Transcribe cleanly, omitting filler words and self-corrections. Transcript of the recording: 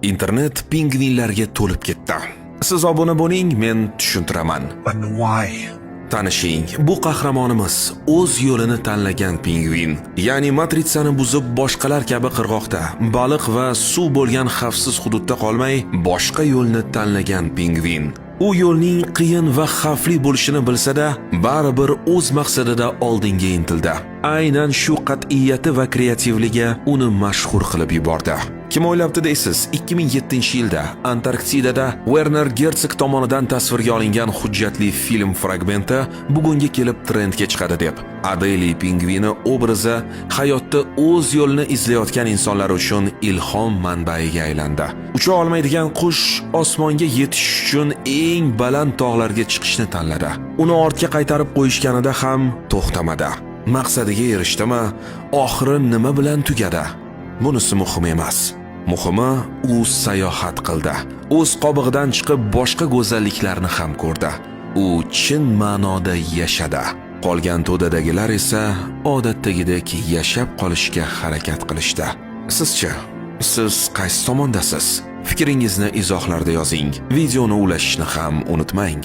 Internet pingvinlarga to'lib ketdi. Siz obuna bo'ling, men tushuntiraman. But why? Tanishing, bu qahramonimiz o'z yo'lini tanlagan pingvin. Ya'ni matritsani buzib boshqalar kabi qirg'oqda, baliq va suv bo'lgan xavfsiz hududda qolmay, boshqa yo'lni tanlagan pingvin. U yo'lning qiyin va xavfli bo'lishini bilsa-da, baribir o'z maqsadida oldinga intildi. Aynan shu qat'iyati va kreativligi uni mashhur qilib yubordi. Kim o'ylabdi deysiz, 2007-yilda Antarktidada Werner Herzog tomonidan tasvirga olingan hujjatli film fragmenti bugunga kelib trendga chiqadi deb. Adelie pingvini obrazi hayotda o'z yo'lini izlayotgan insonlar uchun ilhom manbaiga aylandi. Ucha olmaydigan qush osmonga yetish uchun eng baland tog'larga chiqishni tanladi. Uni ortga qaytarib qo'yishganida ham to'xtamadi. Maqsadiga erishdimi, oxiri nima bilan tugadi? Bunisi muhim emas. Muhimi, u sayohat qildi. O'z qobig'idan chiqib boshqa go'zalliklarni ham ko'rdi. U chin ma'noda yashadi. Qolgan to'dadagilar esa odatdagidek yashab qolishga harakat qilishdi. Sizchi, siz qaysi tomondasiz? Fikringizni izohlarda yozing. Videoni ulashishni ham unutmang.